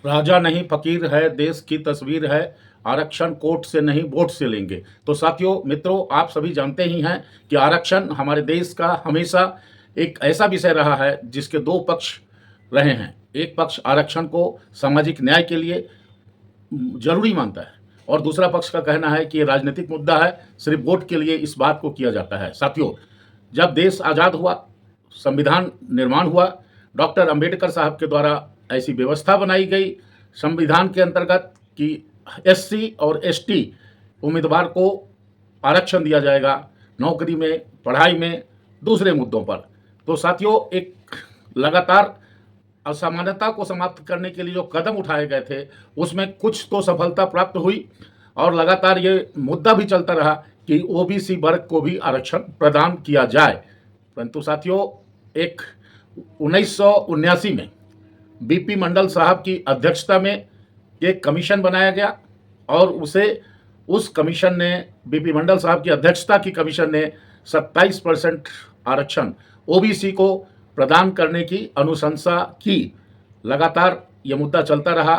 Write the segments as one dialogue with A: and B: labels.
A: राजा नहीं फकीर है, देश की तस्वीर है, आरक्षण कोर्ट से नहीं वोट से लेंगे। तो साथियों, मित्रों, आप सभी जानते ही हैं कि आरक्षण हमारे देश का हमेशा एक ऐसा विषय रहा है जिसके दो पक्ष रहे हैं। एक पक्ष आरक्षण को सामाजिक न्याय के लिए जरूरी मानता है और दूसरा पक्ष का कहना है कि ये राजनीतिक मुद्दा है, सिर्फ वोट के लिए इस बात को किया जाता है। साथियों, जब देश आज़ाद हुआ, संविधान निर्माण हुआ, डॉक्टर अंबेडकर साहब के द्वारा ऐसी व्यवस्था बनाई गई संविधान के अंतर्गत कि एससी और एसटी उम्मीदवार को आरक्षण दिया जाएगा नौकरी में, पढ़ाई में, दूसरे मुद्दों पर। तो साथियों, एक लगातार असमानता को समाप्त करने के लिए जो कदम उठाए गए थे उसमें कुछ तो सफलता प्राप्त हुई और लगातार ये मुद्दा भी चलता रहा कि ओबीसी वर्ग को भी आरक्षण प्रदान किया जाए। परंतु साथियों, एक 1979 में बीपी मंडल साहब की अध्यक्षता में एक कमीशन बनाया गया और उस कमीशन ने, बीपी मंडल साहब की अध्यक्षता की कमीशन ने 27% आरक्षण ओबीसी को प्रदान करने की अनुशंसा की। लगातार ये मुद्दा चलता रहा,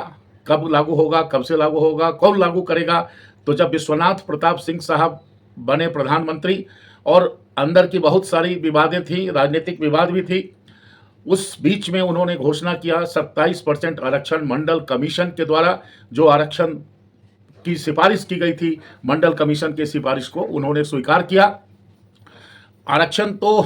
A: कब लागू होगा, कब से लागू होगा, कौन लागू करेगा। तो जब विश्वनाथ प्रताप सिंह साहब बने प्रधानमंत्री और अंदर की बहुत सारी विवादें थी, राजनीतिक विवाद भी थी, उस बीच में उन्होंने घोषणा किया 27% आरक्षण मंडल कमीशन के द्वारा जो आरक्षण की सिफारिश की गई थी, मंडल कमीशन की सिफारिश को उन्होंने स्वीकार किया। आरक्षण तो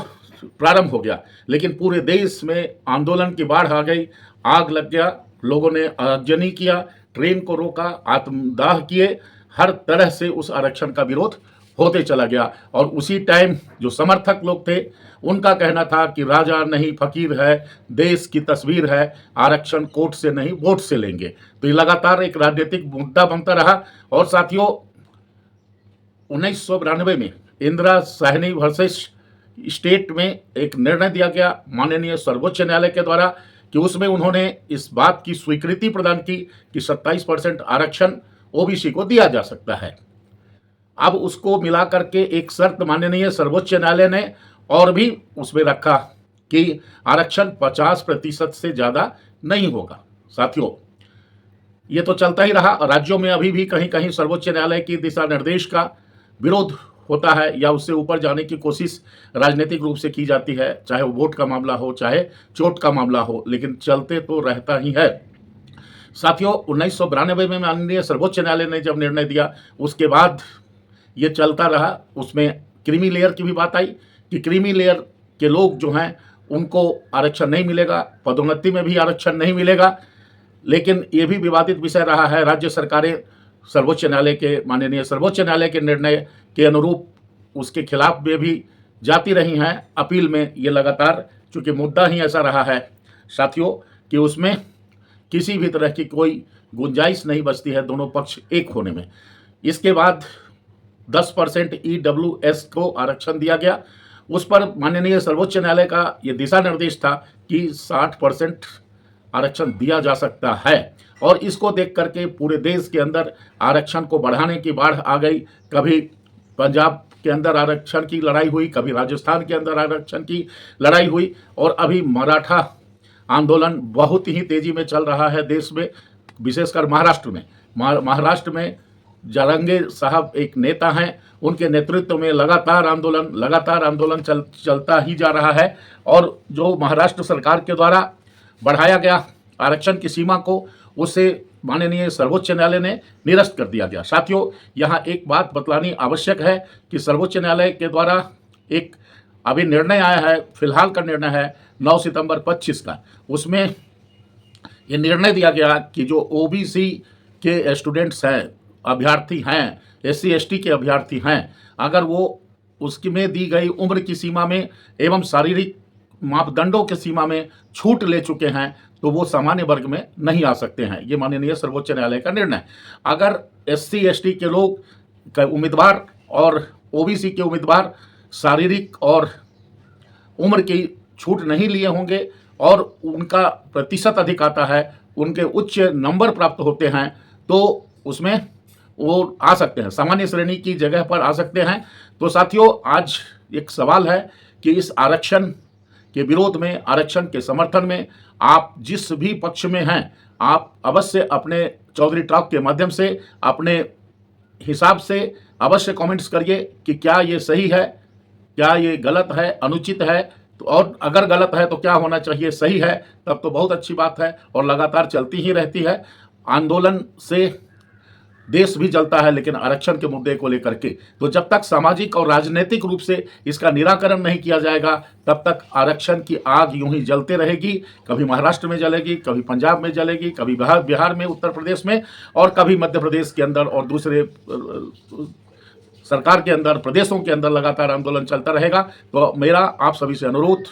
A: प्रारंभ हो गया, लेकिन पूरे देश में आंदोलन की बाढ़ आ गई, आग लग गया, लोगों ने आगजनी किया, ट्रेन को रोका, आत्मदाह किए, हर तरह से उस आरक्षण का विरोध होते चला गया। और उसी टाइम जो समर्थक लोग थे उनका कहना था कि राजा नहीं फकीर है, देश की तस्वीर है, आरक्षण कोर्ट से नहीं वोट से लेंगे। तो ये लगातार एक राजनीतिक मुद्दा बनता रहा। और साथियों, 1992 में इंदिरा साहनी वर्सेस स्टेट में एक निर्णय दिया गया माननीय सर्वोच्च न्यायालय के द्वारा कि उसमें उन्होंने इस बात की स्वीकृति प्रदान की कि 27% आरक्षण ओबीसी को दिया जा सकता है। अब उसको मिलाकर के एक शर्त माननीय सर्वोच्च न्यायालय ने और भी उसमें रखा कि आरक्षण 50% से ज़्यादा नहीं होगा। साथियों, ये तो चलता ही रहा। राज्यों में अभी भी कहीं कहीं सर्वोच्च न्यायालय की दिशा निर्देश का विरोध होता है या उससे ऊपर जाने की कोशिश राजनीतिक रूप से की जाती है, चाहे वो वोट का मामला हो, चाहे चोट का मामला हो, लेकिन चलते तो रहता ही है। साथियों, 1992 में माननीय सर्वोच्च न्यायालय ने जब निर्णय दिया, उसके बाद ये चलता रहा। उसमें क्रीमी लेयर की भी बात आई कि क्रीमी लेयर के लोग जो हैं उनको आरक्षण नहीं मिलेगा, पदोन्नति में भी आरक्षण नहीं मिलेगा। लेकिन ये भी विवादित विषय रहा है। राज्य सरकारें सर्वोच्च न्यायालय के, माननीय सर्वोच्च न्यायालय के निर्णय के अनुरूप उसके खिलाफ में भी जाती रही हैं अपील में। ये लगातार, चूँकि मुद्दा ही ऐसा रहा है साथियों कि उसमें किसी भी तरह की कोई गुंजाइश नहीं बचती है दोनों पक्ष एक होने में। इसके बाद 10% EWS को आरक्षण दिया गया। उस पर माननीय सर्वोच्च न्यायालय का ये दिशा निर्देश था कि 60% आरक्षण दिया जा सकता है। और इसको देख करके पूरे देश के अंदर आरक्षण को बढ़ाने की बाढ़ आ गई। कभी पंजाब के अंदर आरक्षण की लड़ाई हुई, कभी राजस्थान के अंदर आरक्षण की लड़ाई हुई, और अभी मराठा आंदोलन बहुत ही तेजी में चल रहा है देश में, विशेषकर महाराष्ट्र में। महाराष्ट्र में जारंगे साहब एक नेता हैं, उनके नेतृत्व में लगातार आंदोलन चलता ही जा रहा है। और जो महाराष्ट्र सरकार के द्वारा बढ़ाया गया आरक्षण की सीमा को, उसे माननीय सर्वोच्च न्यायालय ने निरस्त कर दिया गया। साथियों, यहाँ एक बात बतलानी आवश्यक है कि सर्वोच्च न्यायालय के द्वारा एक अभी निर्णय आया है, फिलहाल का निर्णय है 9 सितंबर 25 का। उसमें ये निर्णय दिया गया कि जो ओबीसी के स्टूडेंट्स हैं, अभ्यर्थी हैं, SC ST के अभ्यर्थी हैं, अगर वो उसकी में दी गई उम्र की सीमा में एवं शारीरिक मापदंडों की सीमा में छूट ले चुके हैं तो वो सामान्य वर्ग में नहीं आ सकते हैं। ये माननीय सर्वोच्च न्यायालय का निर्णय। अगर SC ST के लोग का उम्मीदवार और OBC के उम्मीदवार शारीरिक और उम्र की छूट नहीं लिए होंगे और उनका प्रतिशत अधिक आता है, उनके उच्च नंबर प्राप्त होते हैं, तो उसमें वो आ सकते हैं, सामान्य श्रेणी की जगह पर आ सकते हैं। तो साथियों, आज एक सवाल है कि इस आरक्षण के विरोध में, आरक्षण के समर्थन में आप जिस भी पक्ष में हैं, आप अवश्य अपने चौधरी टॉक के माध्यम से अपने हिसाब से अवश्य कमेंट्स करिए कि क्या ये सही है, क्या ये गलत है, अनुचित है, तो और अगर गलत है तो क्या होना चाहिए, सही है तब तो बहुत अच्छी बात है और लगातार चलती ही रहती है। आंदोलन से देश भी जलता है, लेकिन आरक्षण के मुद्दे को लेकर के तो जब तक सामाजिक और राजनीतिक रूप से इसका निराकरण नहीं किया जाएगा तब तक आरक्षण की आग यूं ही जलते रहेगी। कभी महाराष्ट्र में जलेगी, कभी पंजाब में जलेगी, कभी बिहार में, उत्तर प्रदेश में, और कभी मध्य प्रदेश के अंदर और दूसरे सरकार के अंदर, प्रदेशों के अंदर लगातार आंदोलन चलता रहेगा। तो मेरा आप सभी से अनुरोध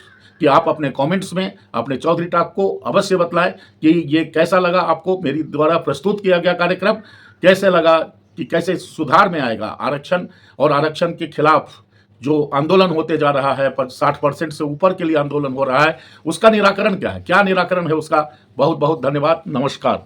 A: कि आप अपने कमेंट्स में अपने चौधरी टॉक को अवश्य बतलाएं कि ये कैसा लगा आपको, मेरी द्वारा प्रस्तुत किया गया कार्यक्रम कैसे लगा, कि कैसे सुधार में आएगा आरक्षण, और आरक्षण के खिलाफ जो आंदोलन होते जा रहा है, 60% से ऊपर के लिए आंदोलन हो रहा है, उसका निराकरण क्या है, क्या निराकरण है उसका। बहुत बहुत धन्यवाद, नमस्कार।